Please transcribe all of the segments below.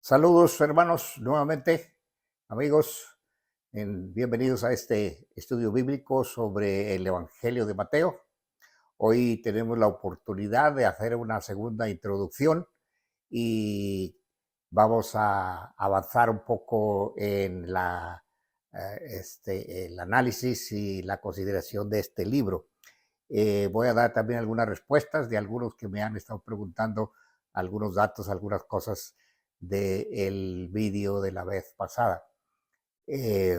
Saludos hermanos, nuevamente amigos, bienvenidos a este estudio bíblico sobre el Evangelio de Mateo. Hoy tenemos la oportunidad de hacer una segunda introducción y vamos a avanzar un poco en el análisis y la consideración de este libro. Voy a dar también algunas respuestas de algunos que me han estado preguntando algunos datos, algunas cosas del vídeo de la vez pasada. Eh,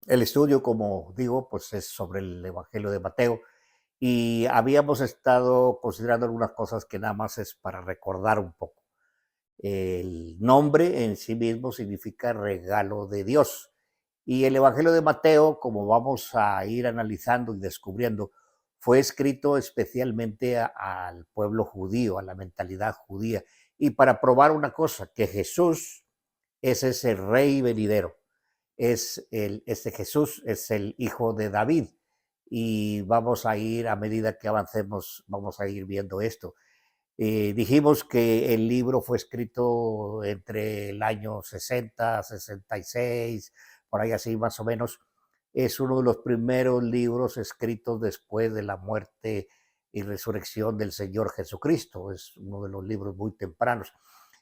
el estudio, como digo, pues es sobre el Evangelio de Mateo y habíamos estado considerando algunas cosas que nada más es para recordar un poco. El nombre en sí mismo significa regalo de Dios. Y el Evangelio de Mateo, como vamos a ir analizando y descubriendo, fue escrito especialmente al pueblo judío, a la mentalidad judía, y para probar una cosa, que Jesús es ese rey venidero, este Jesús es el hijo de David, y vamos a ir, a medida que avancemos, vamos a ir viendo esto. Dijimos que el libro fue escrito entre el año 60, 66, por ahí así más o menos. Es uno de los primeros libros escritos después de la muerte y resurrección del Señor Jesucristo. Es uno de los libros muy tempranos.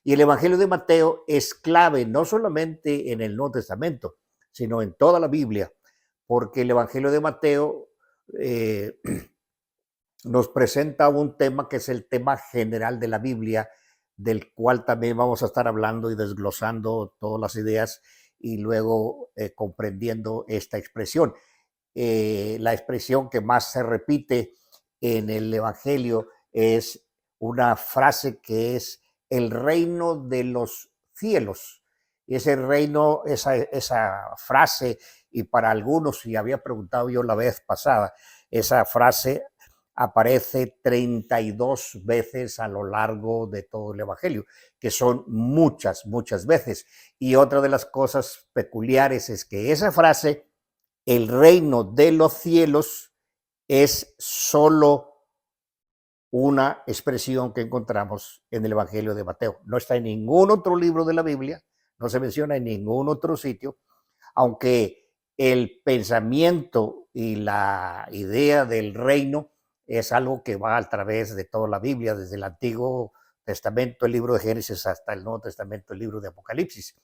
Y el Evangelio de Mateo es clave no solamente en el Nuevo Testamento, sino en toda la Biblia, porque el Evangelio de Mateo eh, nos presenta un tema que es el tema general de la Biblia, del cual también vamos a estar hablando y desglosando todas las ideas y luego comprendiendo esta expresión. La expresión que más se repite en el Evangelio es una frase que es el reino de los cielos. Y ese reino, esa frase, y para algunos, y había preguntado yo la vez pasada, esa frase aparece 32 veces a lo largo de todo el Evangelio, que son muchas, muchas veces. Y otra de las cosas peculiares es que esa frase, el reino de los cielos, es solo una expresión que encontramos en el Evangelio de Mateo. No está en ningún otro libro de la Biblia, no se menciona en ningún otro sitio, aunque el pensamiento y la idea del reino es algo que va a través de toda la Biblia, desde el Antiguo Testamento, el libro de Génesis, hasta el Nuevo Testamento, el libro de Apocalipsis,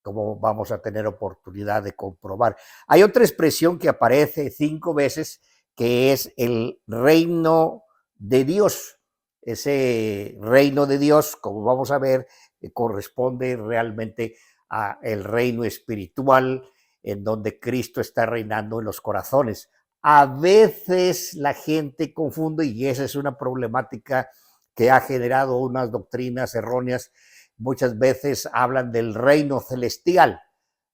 como vamos a tener oportunidad de comprobar. Hay otra expresión que aparece 5 veces, que es el reino de Dios. Ese reino de Dios, como vamos a ver, corresponde realmente al reino espiritual, en donde Cristo está reinando en los corazones. A veces la gente confunde, y esa es una problemática que ha generado unas doctrinas erróneas. Muchas veces hablan del reino celestial.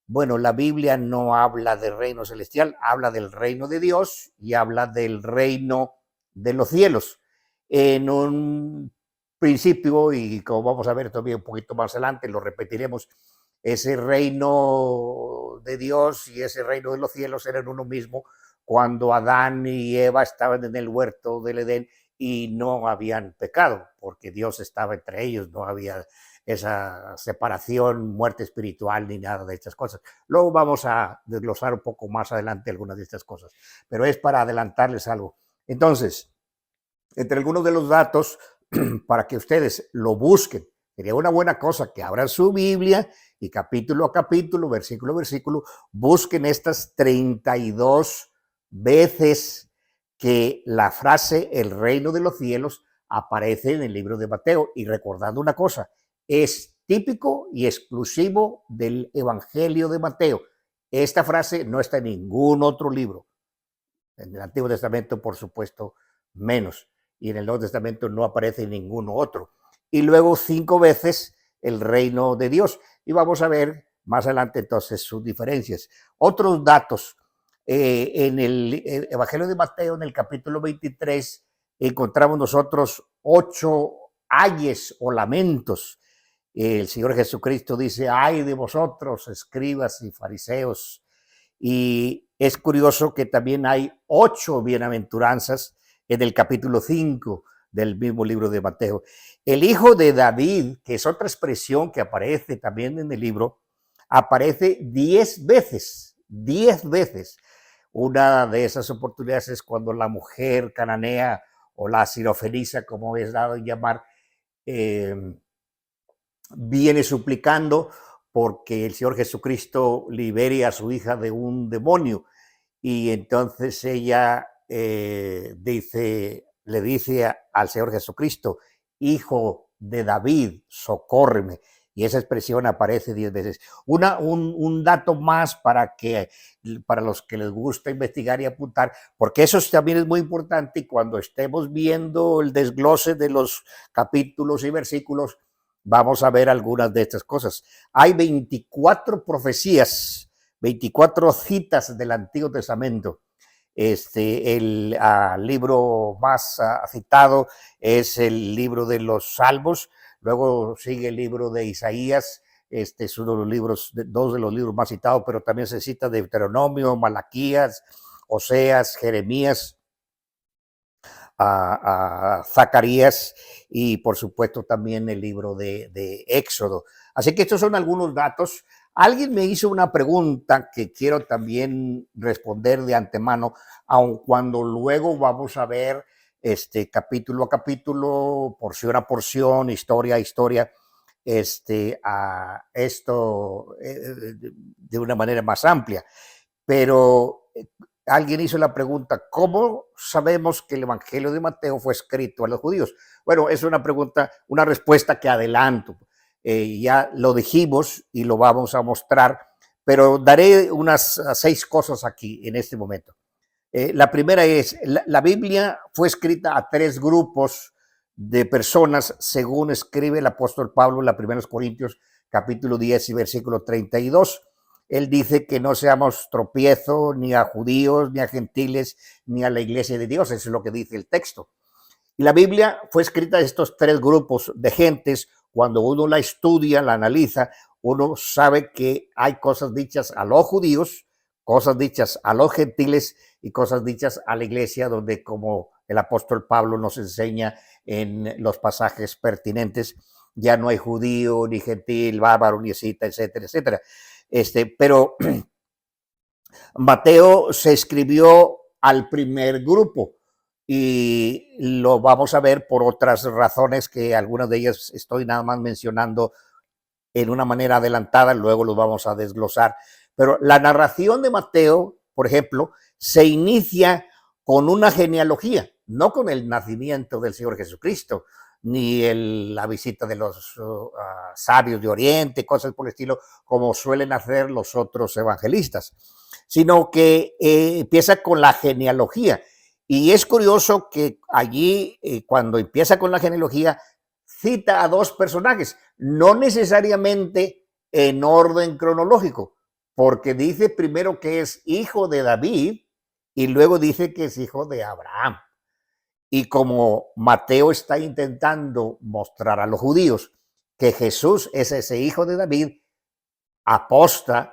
Bueno, la Biblia no habla del reino celestial, habla del reino de Dios y habla del reino de los cielos. En un principio, y como vamos a ver todavía un poquito más adelante, lo repetiremos, ese reino de Dios y ese reino de los cielos eran uno mismo cuando Adán y Eva estaban en el huerto del Edén y no habían pecado, porque Dios estaba entre ellos, no había esa separación, muerte espiritual ni nada de estas cosas. Luego vamos a desglosar un poco más adelante algunas de estas cosas, pero es para adelantarles algo. Entonces, entre algunos de los datos, para que ustedes lo busquen, sería una buena cosa que abran su Biblia y capítulo a capítulo, versículo a versículo, busquen estas 32 veces que la frase el reino de los cielos aparece en el libro de Mateo. Y recordando una cosa, es típico y exclusivo del Evangelio de Mateo. Esta frase no está en ningún otro libro. En el Antiguo Testamento, por supuesto, menos. Y en el Nuevo Testamento no aparece ningún otro. Y luego 5 veces el reino de Dios. Y vamos a ver más adelante entonces sus diferencias. Otros datos. En el Evangelio de Mateo, en el capítulo 23, encontramos nosotros 8 ayes o lamentos. El Señor Jesucristo dice, ay de vosotros, escribas y fariseos. Y es curioso que también hay 8 bienaventuranzas en el capítulo 5, del mismo libro de Mateo. El hijo de David, que es otra expresión que aparece también en el libro, aparece 10 veces, 10 veces. Una de esas oportunidades es cuando la mujer cananea o la sirofenicia, como es dado en llamar, viene suplicando porque el Señor Jesucristo libere a su hija de un demonio. Y entonces ella le dice al Señor Jesucristo, hijo de David, socórreme. Y esa expresión aparece 10 veces. Un dato más para los que les gusta investigar y apuntar, porque eso también es muy importante, y cuando estemos viendo el desglose de los capítulos y versículos, vamos a ver algunas de estas cosas. Hay 24 profecías, 24 citas del Antiguo Testamento. El libro más citado es el libro de los Salmos, luego sigue el libro de Isaías, es uno de los libros, dos de los libros más citados, pero también se cita Deuteronomio, Malaquías, Oseas, Jeremías, a Zacarías y por supuesto también el libro de Éxodo. Así que estos son algunos datos. Alguien me hizo una pregunta que quiero también responder de antemano, aun cuando luego vamos a ver capítulo a capítulo, porción a porción, historia a historia, a esto de una manera más amplia. Pero alguien hizo la pregunta, ¿cómo sabemos que el Evangelio de Mateo fue escrito a los judíos? Bueno, es una pregunta, una respuesta que adelanto. Ya lo dijimos y lo vamos a mostrar, pero daré unas 6 cosas aquí en este momento. La primera es, la Biblia fue escrita a 3 grupos de personas, según escribe el apóstol Pablo en la 1 Corintios, capítulo 10 y versículo 32. Él dice que no seamos tropiezo ni a judíos, ni a gentiles, ni a la iglesia de Dios. Eso es lo que dice el texto. Y la Biblia fue escrita a estos 3 grupos de gentes. Cuando uno la estudia, la analiza, uno sabe que hay cosas dichas a los judíos, cosas dichas a los gentiles y cosas dichas a la iglesia, donde, como el apóstol Pablo nos enseña en los pasajes pertinentes, ya no hay judío, ni gentil, bárbaro, ni escita, etcétera, etcétera. Pero Mateo se escribió al primer grupo y lo vamos a ver por otras razones que algunas de ellas estoy nada más mencionando en una manera adelantada, luego los vamos a desglosar. Pero la narración de Mateo, por ejemplo, se inicia con una genealogía, no con el nacimiento del Señor Jesucristo, ni la visita de los sabios de Oriente, cosas por el estilo, como suelen hacer los otros evangelistas, sino que empieza con la genealogía. Y es curioso que allí, cuando empieza con la genealogía, cita a 2 personajes, no necesariamente en orden cronológico, porque dice primero que es hijo de David y luego dice que es hijo de Abraham. Y como Mateo está intentando mostrar a los judíos que Jesús es ese hijo de David,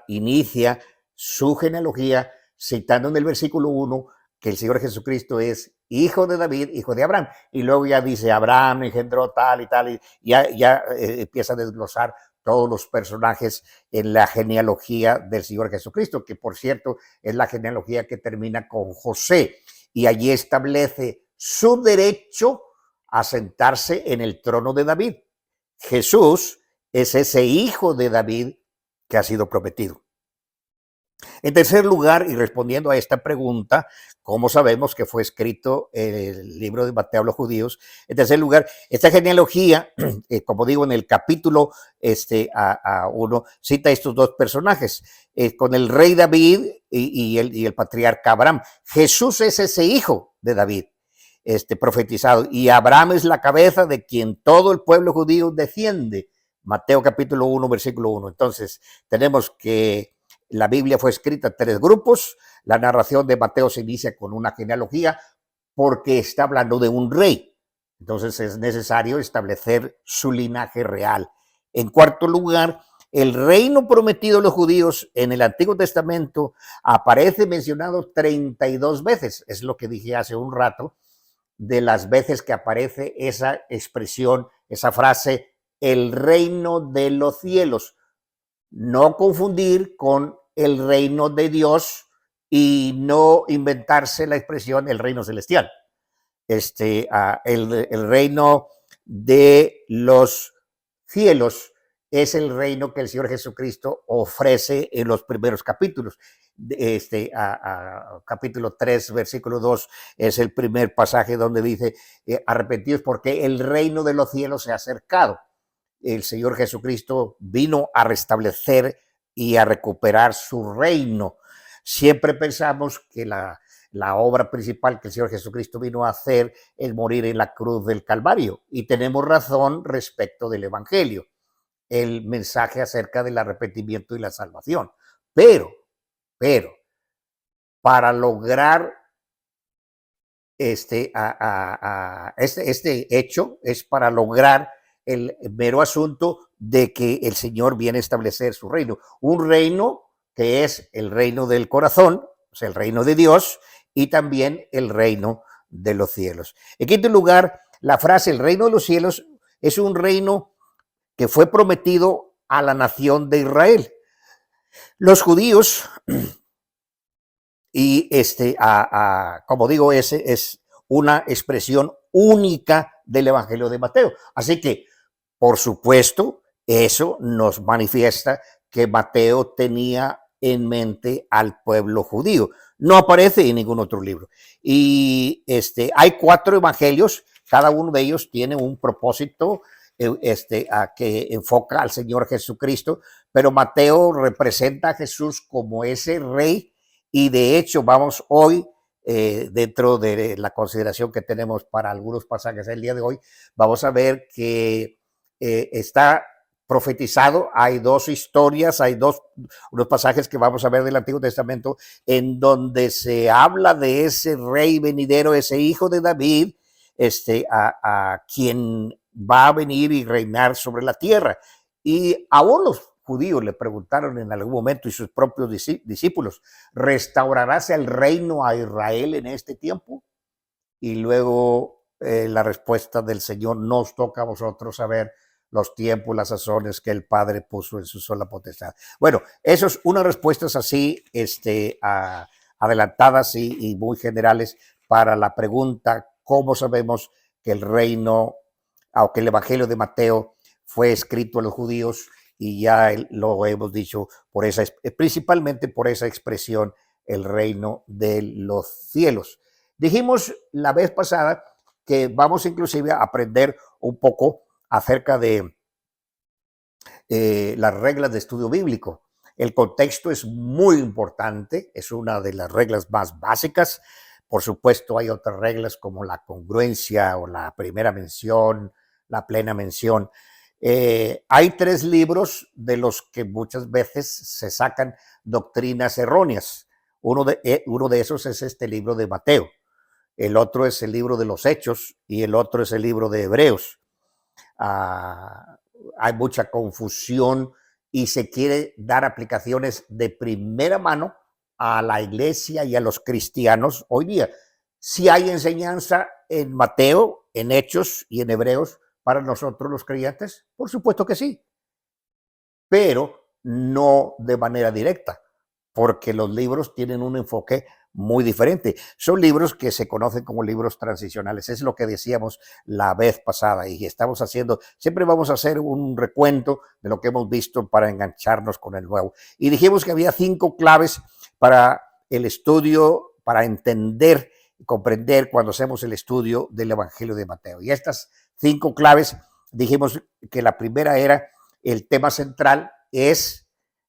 inicia su genealogía citando en el versículo 1 que el Señor Jesucristo es hijo de David, hijo de Abraham. Y luego ya dice, Abraham engendró tal y tal, y ya empieza a desglosar todos los personajes en la genealogía del Señor Jesucristo, que por cierto es la genealogía que termina con José, y allí establece su derecho a sentarse en el trono de David. Jesús es ese hijo de David que ha sido prometido. En tercer lugar, y respondiendo a esta pregunta, ¿cómo sabemos que fue escrito el libro de Mateo a los judíos? En tercer lugar, esta genealogía, como digo, en el capítulo 1, cita a estos 2 personajes, con el rey David y el patriarca Abraham. Jesús es ese hijo de David, profetizado, y Abraham es la cabeza de quien todo el pueblo judío defiende. Mateo capítulo 1, versículo 1. Entonces, tenemos que la Biblia fue escrita en 3 grupos. La narración de Mateo se inicia con una genealogía porque está hablando de un rey. Entonces es necesario establecer su linaje real. En cuarto lugar, el reino prometido a los judíos en el Antiguo Testamento aparece mencionado 32 veces. Es lo que dije hace un rato. de las veces que aparece esa expresión, esa frase, el reino de los cielos. No confundir con el reino de Dios y no inventarse la expresión el reino celestial. El reino de los cielos es el reino que el Señor Jesucristo ofrece en los primeros capítulos. Capítulo 3, versículo 2 es el primer pasaje donde dice, arrepentidos porque el reino de los cielos se ha acercado. El Señor Jesucristo vino a restablecer y a recuperar su reino. Siempre pensamos que la obra principal que el Señor Jesucristo vino a hacer es morir en la cruz del Calvario. Y tenemos razón respecto del Evangelio, el mensaje acerca del arrepentimiento y la salvación. Pero, para lograr este hecho, es para lograr el mero asunto de que el Señor viene a establecer su reino. Un reino que es el reino del corazón, o sea, el reino de Dios, y también el reino de los cielos. En quinto lugar, la frase el reino de los cielos es un reino que fue prometido a la nación de Israel. Los judíos, y como digo, ese es una expresión única del Evangelio de Mateo. Así que, por supuesto, eso nos manifiesta que Mateo tenía en mente al pueblo judío. No aparece en ningún otro libro. Y hay 4 evangelios, cada uno de ellos tiene un propósito que enfoca al Señor Jesucristo, pero Mateo representa a Jesús como ese rey, y de hecho vamos hoy, dentro de la consideración que tenemos para algunos pasajes el día de hoy, vamos a ver que está profetizado. Hay 2 historias, hay unos pasajes que vamos a ver del Antiguo Testamento en donde se habla de ese rey venidero, ese hijo de David, a quien va a venir y reinar sobre la tierra. Y aún los judíos le preguntaron en algún momento, y sus propios discípulos, ¿restaurarás el reino a Israel en este tiempo? Y luego la respuesta del Señor: nos toca a vosotros saber los tiempos, las sazones que el Padre puso en su sola potestad. Bueno, eso es unas respuestas así, adelantadas y muy generales para la pregunta, ¿cómo sabemos que el reino, aunque el Evangelio de Mateo fue escrito a los judíos? Y ya lo hemos dicho, principalmente por esa expresión, el reino de los cielos. Dijimos la vez pasada que vamos inclusive a aprender un poco acerca de las reglas de estudio bíblico. El contexto es muy importante, es una de las reglas más básicas. Por supuesto, hay otras reglas como la congruencia o la primera mención, la plena mención. Hay 3 libros de los que muchas veces se sacan doctrinas erróneas. Uno de esos es este libro de Mateo. El otro es el libro de los Hechos y el otro es el libro de Hebreos. Hay mucha confusión y se quiere dar aplicaciones de primera mano a la iglesia y a los cristianos hoy día. Si hay enseñanza en Mateo, en Hechos y en Hebreos para nosotros los creyentes, por supuesto que sí, pero no de manera directa, porque los libros tienen un enfoque muy diferente. Son libros que se conocen como libros transicionales. Es lo que decíamos la vez pasada y estamos haciendo, siempre vamos a hacer un recuento de lo que hemos visto para engancharnos con el nuevo. Y dijimos que había 5 claves para el estudio, para entender y comprender cuando hacemos el estudio del Evangelio de Mateo. Y estas 5 claves, dijimos que la primera era, el tema central es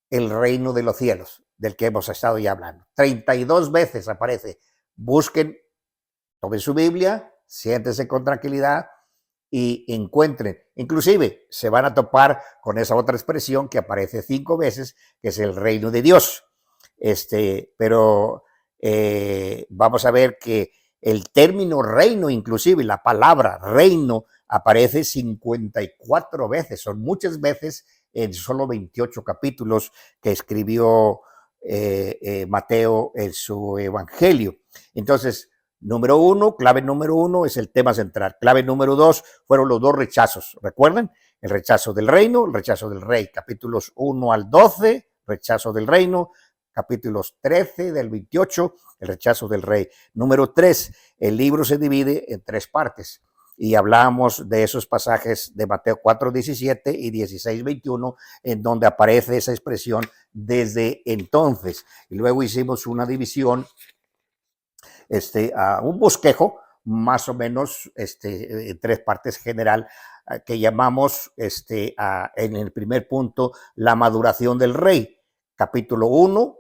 el reino de los cielos, del que hemos estado ya hablando. 32 veces aparece. Busquen, tomen su Biblia, siéntense con tranquilidad y encuentren. Inclusive se van a topar con esa otra expresión que aparece 5 veces, que es el reino de Dios. Pero vamos a ver que el término reino, inclusive la palabra reino, aparece 54 veces. Son muchas veces en solo 28 capítulos que escribió Mateo en su evangelio. Entonces, Número uno, clave número uno es el tema central. Clave número dos fueron los dos rechazos. ¿Recuerdan? El rechazo del reino, el rechazo del rey. Capítulos 1 al 12, rechazo del reino. Capítulos 13 del 28, el rechazo del rey. Número 3, el libro se divide en 3 partes. Y hablamos de esos pasajes de Mateo 4:17 y 16:21, en donde aparece esa expresión desde entonces. Y luego hicimos una división, un bosquejo, más o menos, en 3 partes general, que llamamos, en el primer punto, la maduración del rey. Capítulo 1,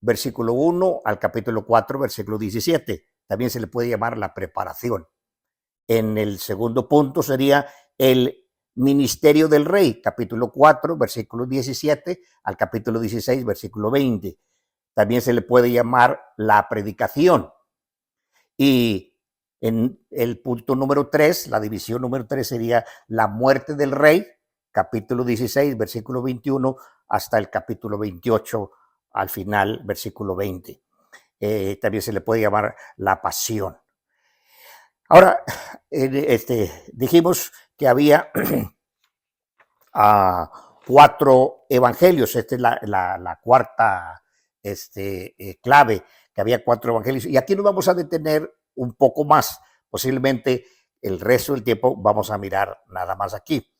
versículo 1 al capítulo 4, versículo 17. También se le puede llamar la preparación. En el segundo punto sería el ministerio del rey, capítulo 4, versículo 17 al capítulo 16, versículo 20. También se le puede llamar la predicación. Y en el punto número 3, la división número 3 sería la muerte del rey, capítulo 16, versículo 21, hasta el capítulo 28, al final, versículo 20. También se le puede llamar la pasión. Ahora, dijimos que había 4 evangelios. Esta es la cuarta clave, que había 4 evangelios. Y aquí nos vamos a detener un poco más. Posiblemente el resto del tiempo vamos a mirar nada más aquí.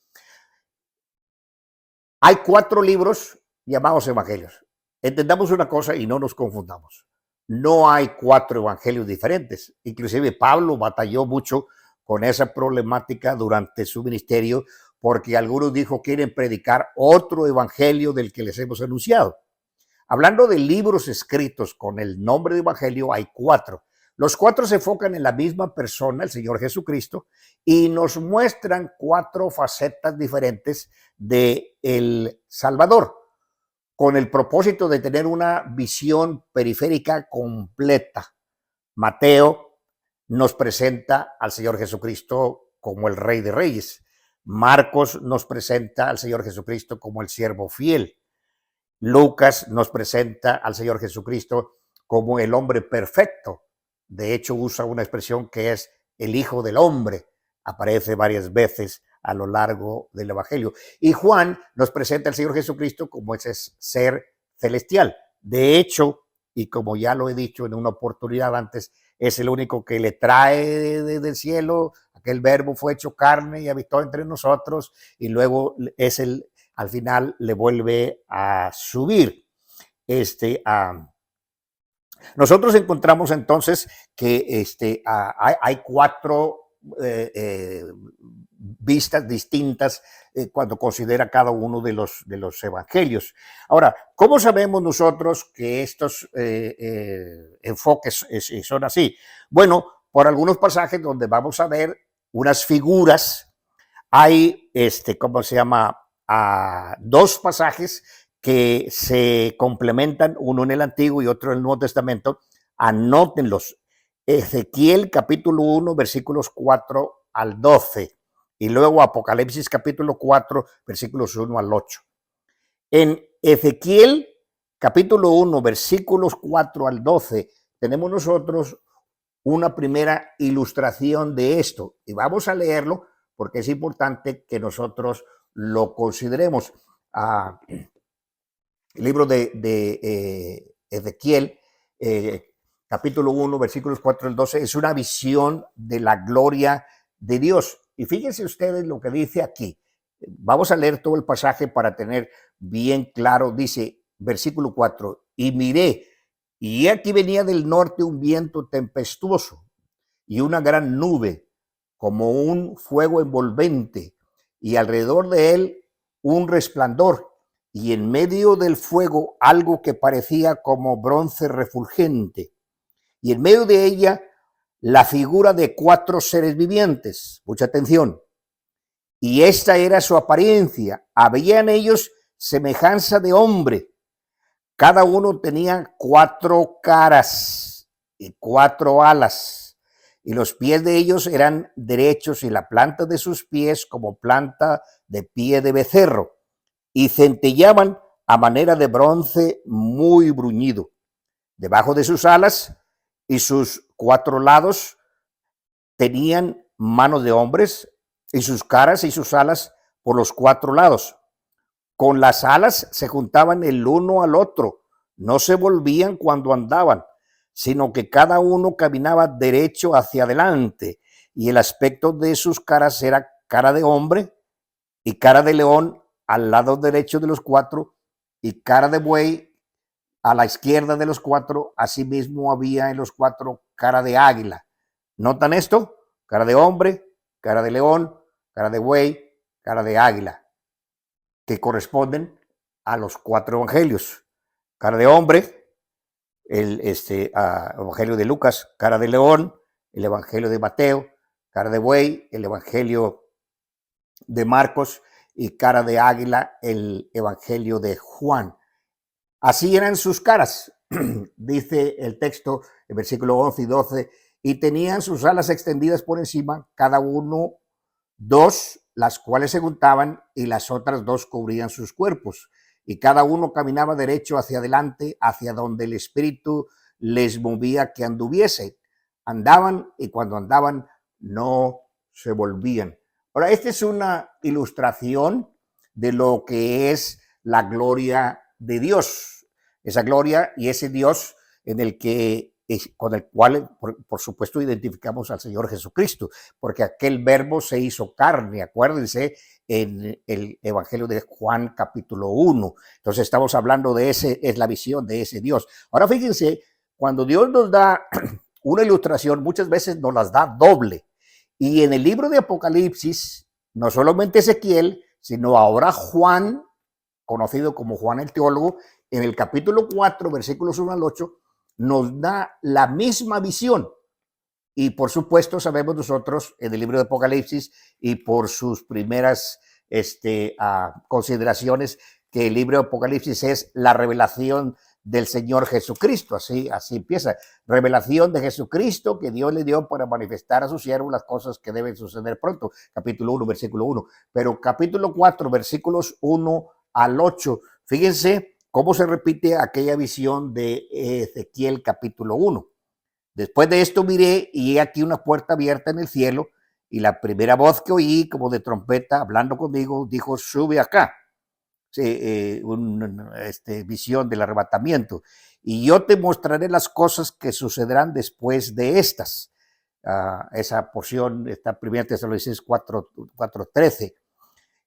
Hay 4 libros llamados evangelios. Entendamos una cosa y no nos confundamos. No hay 4 evangelios diferentes. Inclusive Pablo batalló mucho con esa problemática durante su ministerio, porque algunos dijo quieren predicar otro evangelio del que les hemos anunciado. Hablando de libros escritos con el nombre de evangelio, hay 4. Los 4 se enfocan en la misma persona, el Señor Jesucristo, y nos muestran 4 facetas diferentes de el Salvador, con el propósito de tener una visión periférica completa. Mateo nos presenta al Señor Jesucristo como el Rey de Reyes. Marcos nos presenta al Señor Jesucristo como el siervo fiel. Lucas nos presenta al Señor Jesucristo como el hombre perfecto. De hecho, usa una expresión que es el Hijo del Hombre. Aparece varias veces a lo largo del Evangelio. Y Juan nos presenta al Señor Jesucristo como ese ser celestial. De hecho, y como ya lo he dicho en una oportunidad antes, es el único que le trae desde el cielo, aquel verbo fue hecho carne y habitó entre nosotros, y luego es al final le vuelve a subir. Nosotros encontramos entonces que hay 4 vistas distintas cuando considera cada uno de los evangelios. Ahora, ¿cómo sabemos nosotros que estos enfoques son así? Bueno, por algunos pasajes donde vamos a ver unas figuras. Hay, ¿cómo se llama? 2 pasajes que se complementan, uno en el Antiguo y otro en el Nuevo Testamento. Anótenlos. Ezequiel capítulo 1, versículos 4 al 12. Y luego Apocalipsis capítulo 4, versículos 1 al 8. En Ezequiel capítulo 1, versículos 4 al 12, tenemos nosotros una primera ilustración de esto. Y vamos a leerlo porque es importante que nosotros lo consideremos. El libro de Ezequiel, capítulo 1, versículos 4 al 12, es una visión de la gloria de Dios. Y fíjense ustedes lo que dice aquí. Vamos a leer todo el pasaje para tener bien claro. Dice, versículo 4, y miré, y aquí venía del norte un viento tempestuoso y una gran nube, como un fuego envolvente, y alrededor de él un resplandor, y en medio del fuego algo que parecía como bronce refulgente, y en medio de ella la figura de 4 seres vivientes. Mucha atención. Y esta era su apariencia. Había en ellos semejanza de hombre. Cada uno tenía 4 caras y 4 alas, y los pies de ellos eran derechos y la planta de sus pies como planta de pie de becerro, y centellaban a manera de bronce muy bruñido. Debajo de sus alas y sus 4 lados tenían manos de hombres y sus caras y sus alas por los 4 lados. Con las alas se juntaban el uno al otro, no se volvían cuando andaban, sino que cada uno caminaba derecho hacia adelante, y el aspecto de sus caras era cara de hombre y cara de león al lado derecho de los 4, y cara de buey a la izquierda de los 4. Asimismo había en los 4 cara de águila. ¿Notan esto? Cara de hombre, cara de león, cara de buey, cara de águila, que corresponden a los 4 evangelios. Cara de hombre, el evangelio de Lucas; cara de león, el evangelio de Mateo; cara de buey, el evangelio de Marcos; y cara de águila, el evangelio de Juan. Así eran sus caras, dice el texto, el versículo 11 y 12, y tenían sus alas extendidas por encima, cada uno 2, las cuales se juntaban, y las otras 2 cubrían sus cuerpos, y cada uno caminaba derecho hacia adelante, hacia donde el Espíritu les movía que anduviese. Andaban, y cuando andaban no se volvían. Ahora, esta es una ilustración de lo que es la gloria de Dios, esa gloria y ese Dios en el que con el cual, por supuesto, identificamos al Señor Jesucristo, porque aquel verbo se hizo carne, acuérdense, en el Evangelio de Juan capítulo 1. Entonces estamos hablando de ese, es la visión de ese Dios. Ahora fíjense, cuando Dios nos da una ilustración, muchas veces nos las da doble. Y en el libro de Apocalipsis, no solamente Ezequiel, sino ahora Juan, conocido como Juan el teólogo, en el capítulo 4, versículos 1 al 8, nos da la misma visión. Y por supuesto sabemos nosotros en el libro de Apocalipsis y por sus primeras consideraciones que el libro de Apocalipsis es la revelación del Señor Jesucristo. Así empieza. Revelación de Jesucristo que Dios le dio para manifestar a su siervo las cosas que deben suceder pronto. Capítulo 1, versículo 1. Pero capítulo 4, versículos 1 al 8. Fíjense cómo se repite aquella visión de Ezequiel capítulo 1. Después de esto miré y he aquí una puerta abierta en el cielo, y la primera voz que oí como de trompeta hablando conmigo dijo: sube acá. Visión del arrebatamiento, y yo te mostraré las cosas que sucederán después de estas. Esa porción está en 1 Tesalonicenses 4:13.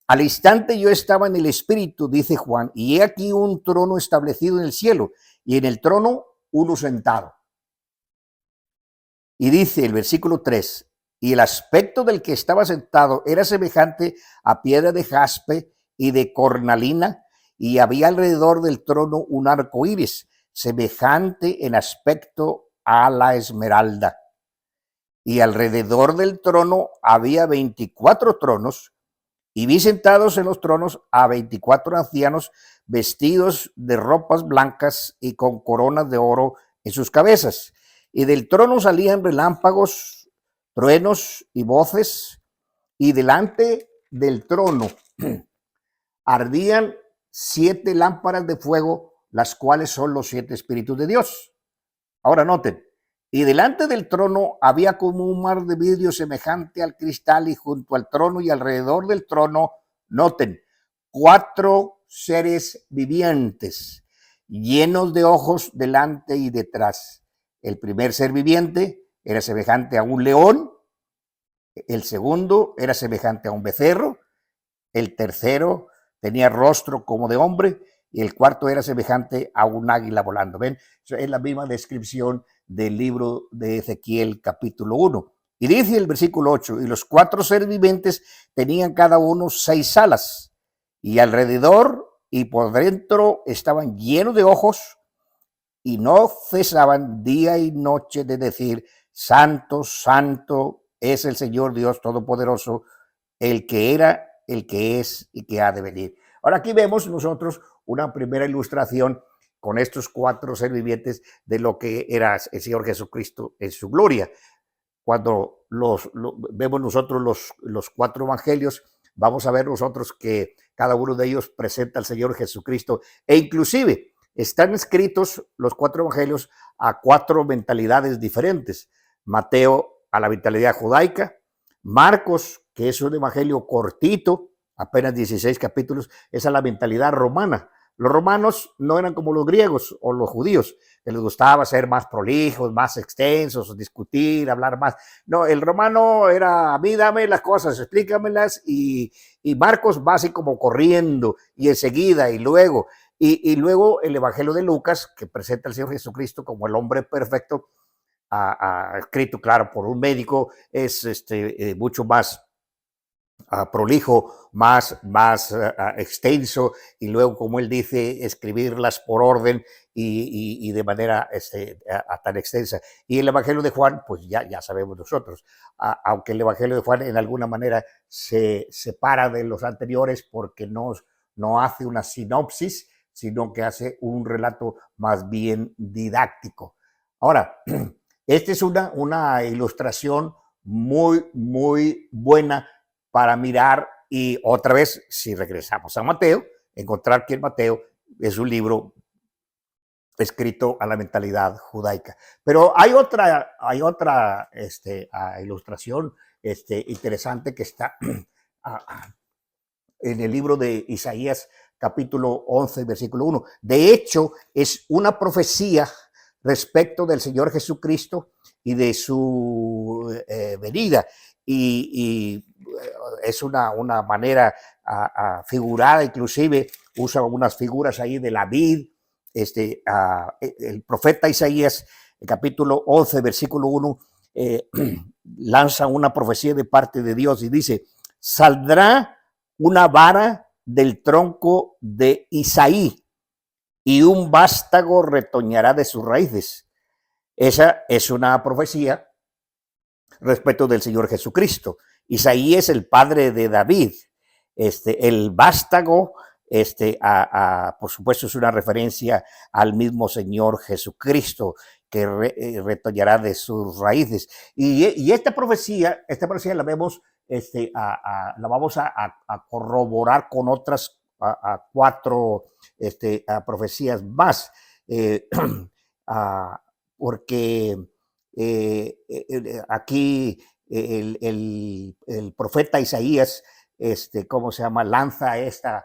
Al instante yo estaba en el Espíritu, dice Juan, y he aquí un trono establecido en el cielo, y en el trono uno sentado. Y dice el versículo 3, y el aspecto del que estaba sentado era semejante a piedra de jaspe y de cornalina, y había alrededor del trono un arco iris, semejante en aspecto a la esmeralda. Y alrededor del trono había 24 tronos, y vi sentados en los tronos a 24 ancianos vestidos de ropas blancas y con coronas de oro en sus cabezas. Y del trono salían relámpagos, truenos y voces, y delante del trono ardían 7 lámparas de fuego, las cuales son los 7 espíritus de Dios. Ahora noten, y delante del trono había como un mar de vidrio semejante al cristal, y junto al trono y alrededor del trono, noten, 4 seres vivientes, llenos de ojos delante y detrás. El primer ser viviente era semejante a un león, el segundo era semejante a un becerro, el tercero tenía rostro como de hombre, y el cuarto era semejante a un águila volando. ¿Ven? Es la misma descripción del libro de Ezequiel capítulo 1. Y dice el versículo 8, y los 4 seres vivientes tenían cada uno 6 alas, y alrededor y por dentro estaban llenos de ojos, y no cesaban día y noche de decir: santo, santo es el Señor Dios Todopoderoso, el que era, el que es y que ha de venir. Ahora aquí vemos nosotros una primera ilustración con estos 4 seres vivientes de lo que era el Señor Jesucristo en su gloria. Cuando vemos nosotros los 4 evangelios, vamos a ver nosotros que cada uno de ellos presenta al Señor Jesucristo, e inclusive están escritos los 4 evangelios a 4 mentalidades diferentes. Mateo a la vitalidad judaica, Marcos, que es un evangelio cortito, apenas 16 capítulos, es a la mentalidad romana. Los romanos no eran como los griegos o los judíos, que les gustaba ser más prolijos, más extensos, discutir, hablar más. No, el romano era, a mí dame las cosas, explícamelas, y Marcos va así como corriendo, y enseguida, y luego. Y luego el evangelio de Lucas, que presenta al Señor Jesucristo como el hombre perfecto, escrito, claro, por un médico, es mucho más prolijo, más extenso, y luego, como él dice, escribirlas por orden y de manera tan extensa. Y el Evangelio de Juan, pues ya sabemos nosotros, aunque el Evangelio de Juan en alguna manera se separa de los anteriores porque no hace una sinopsis, sino que hace un relato más bien didáctico. Ahora, esta es una ilustración muy buena para mirar, y otra vez, si regresamos a Mateo, encontrar que en Mateo es un libro escrito a la mentalidad judaica. Pero hay otra ilustración interesante que está en el libro de Isaías, capítulo 11, versículo 1. De hecho, es una profecía respecto del Señor Jesucristo y de su venida. Y es una manera figurada, inclusive usa algunas figuras ahí de la vid. El profeta Isaías, el capítulo 11, versículo 1, lanza una profecía de parte de Dios y dice: saldrá una vara del tronco de Isaí y un vástago retoñará de sus raíces. Esa es una profecía respecto del Señor Jesucristo. Isaí es el padre de David. El vástago, por supuesto, es una referencia al mismo Señor Jesucristo, que retoñará de sus raíces. Y esta profecía la vemos, la vamos a corroborar con otras cuatro profecías más, porque aquí el profeta Isaías, ¿cómo se llama?, lanza esta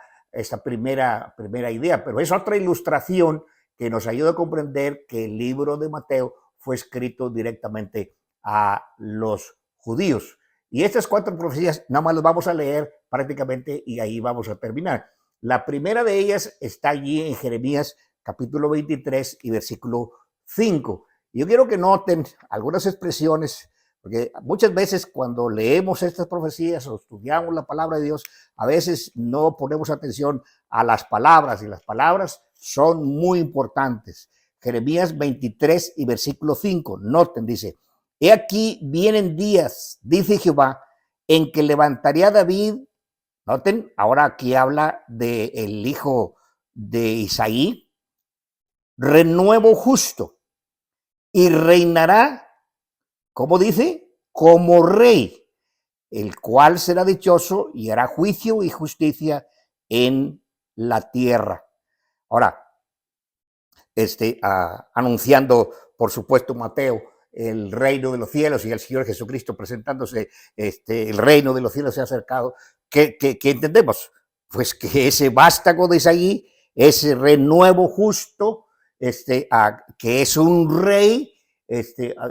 primera idea, pero es otra ilustración que nos ayuda a comprender que el libro de Mateo fue escrito directamente a los judíos. Y estas cuatro profecías nada más las vamos a leer prácticamente y ahí vamos a terminar. La primera de ellas está allí en Jeremías capítulo 23 y versículo 5. Yo quiero que noten algunas expresiones, porque muchas veces cuando leemos estas profecías o estudiamos la palabra de Dios, a veces no ponemos atención a las palabras, y las palabras son muy importantes. Jeremías 23 y versículo 5, noten, dice: he aquí vienen días, dice Jehová, en que levantaré a David. Noten, ahora aquí habla del hijo de Isaí, renuevo justo, y reinará, ¿cómo dice?, como rey, el cual será dichoso y hará juicio y justicia en la tierra. Ahora, anunciando, por supuesto, Mateo, el reino de los cielos, y el Señor Jesucristo presentándose, el reino de los cielos se ha acercado. ¿Qué entendemos? Pues que ese vástago de Isaí, ese renuevo justo, que es un rey,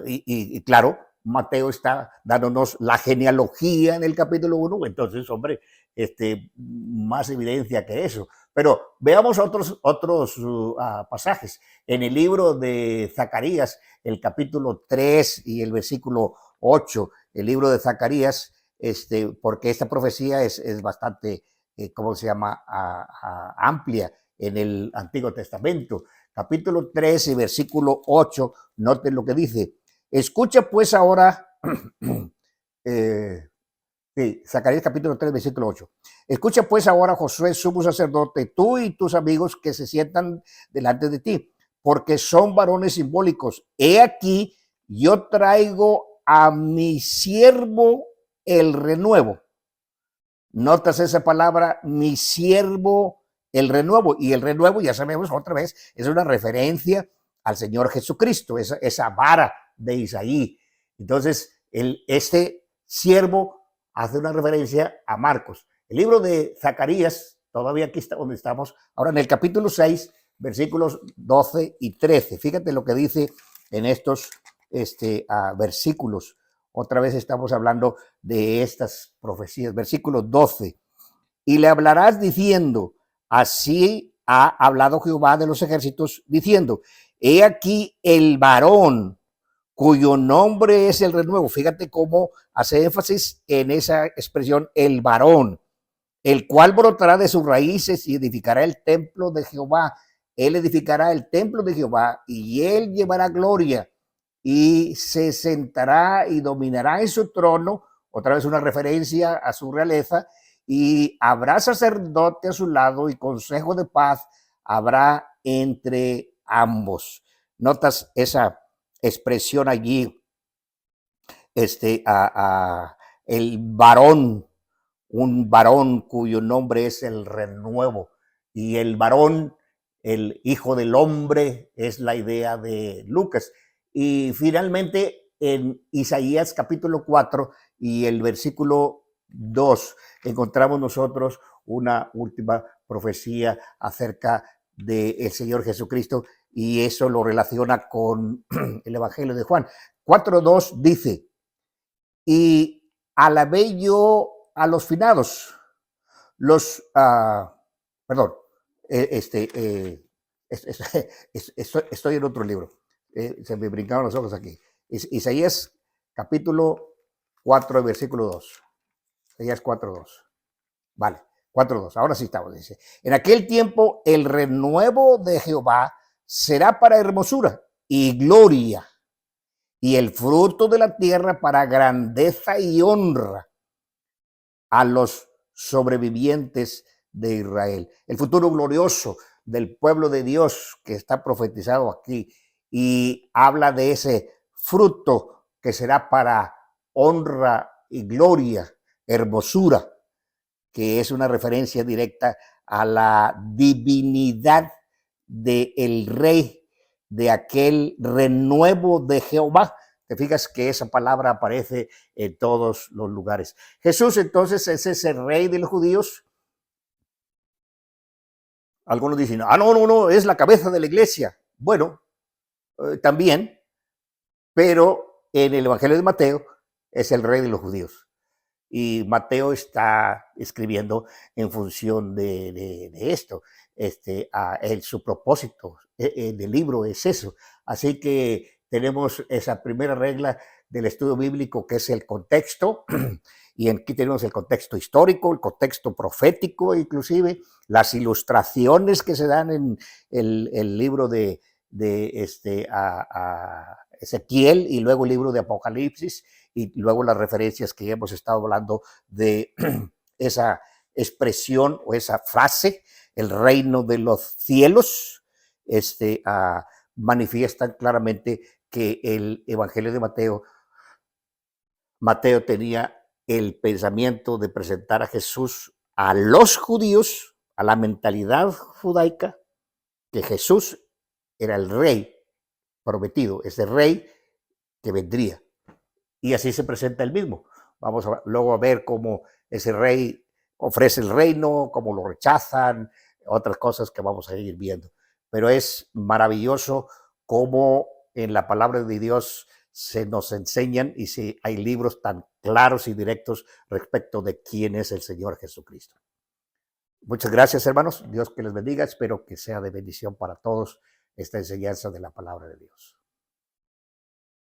y claro, Mateo está dándonos la genealogía en el capítulo 1, entonces, hombre, más evidencia que eso. Pero veamos otros pasajes. En el libro de Zacarías, el capítulo 3 y el versículo 8, el libro de Zacarías, porque esta profecía es bastante, ¿cómo se llama?, amplia en el Antiguo Testamento. Capítulo 3 y versículo 8, noten lo que dice: escucha pues ahora, Zacarías capítulo 3, versículo 8. Escucha pues ahora, Josué, sumo sacerdote, tú y tus amigos que se sientan delante de ti, porque son varones simbólicos. He aquí, yo traigo a mi siervo el renuevo. Notas esa palabra, mi siervo el renuevo. Y el renuevo, ya sabemos otra vez, es una referencia al Señor Jesucristo, esa vara de Isaí. Entonces, este siervo hace una referencia a Marcos. El libro de Zacarías, todavía aquí está donde estamos, ahora en el capítulo 6, versículos 12 y 13. Fíjate lo que dice en estos versículos. Otra vez estamos hablando de estas profecías. Versículo 12. Y le hablarás diciendo, así ha hablado Jehová de los ejércitos, diciendo, he aquí el varón cuyo nombre es el renuevo. Fíjate cómo hace énfasis en esa expresión, el varón, el cual brotará de sus raíces y edificará el templo de Jehová. Él edificará el templo de Jehová y él llevará gloria y se sentará y dominará en su trono, otra vez una referencia a su realeza, y habrá sacerdote a su lado y consejo de paz habrá entre ambos. Notas esa expresión allí, el varón, un varón cuyo nombre es el renuevo, y el varón, el hijo del hombre, es la idea de Lucas. Y finalmente en Isaías capítulo 4 y el versículo 2 encontramos nosotros una última profecía acerca del Señor Jesucristo, y eso lo relaciona con el Evangelio de Juan. 4:2 dice, y alabé yo a los finados, perdón, estoy en otro libro, se me brincaron los ojos aquí. Isaías capítulo 4, versículo 2. Isaías 4:2. Vale, 4:2. Ahora sí estamos, dice. En aquel tiempo el renuevo de Jehová será para hermosura y gloria, y el fruto de la tierra para grandeza y honra a los sobrevivientes de Israel. El futuro glorioso del pueblo de Dios que está profetizado aquí, y habla de ese fruto que será para honra y gloria, hermosura, que es una referencia directa a la divinidad del rey, de aquel renuevo de Jehová. Te fijas que esa palabra aparece en todos los lugares. Jesús entonces es ese rey de los judíos. Algunos dicen, no, es la cabeza de la iglesia. Bueno, también, pero en el Evangelio de Mateo es el rey de los judíos. Y Mateo está escribiendo en función de esto. Su propósito del libro es eso. Así que tenemos esa primera regla del estudio bíblico, que es el contexto, y aquí tenemos el contexto histórico, el contexto profético, inclusive las ilustraciones que se dan en el libro de Ezequiel, y luego el libro de Apocalipsis, y luego las referencias que hemos estado hablando de esa expresión o esa frase, el reino de los cielos, manifiestan claramente que el Evangelio de Mateo tenía el pensamiento de presentar a Jesús a los judíos, a la mentalidad judaica, que Jesús era el rey prometido, ese rey que vendría. Y así se presenta el mismo. Vamos luego a ver cómo ese rey ofrece el reino, cómo lo rechazan, otras cosas que vamos a ir viendo. Pero es maravilloso cómo en la palabra de Dios se nos enseñan, y si hay libros tan claros y directos respecto de quién es el Señor Jesucristo. Muchas gracias, hermanos. Dios que les bendiga. Espero que sea de bendición para todos esta enseñanza de la palabra de Dios.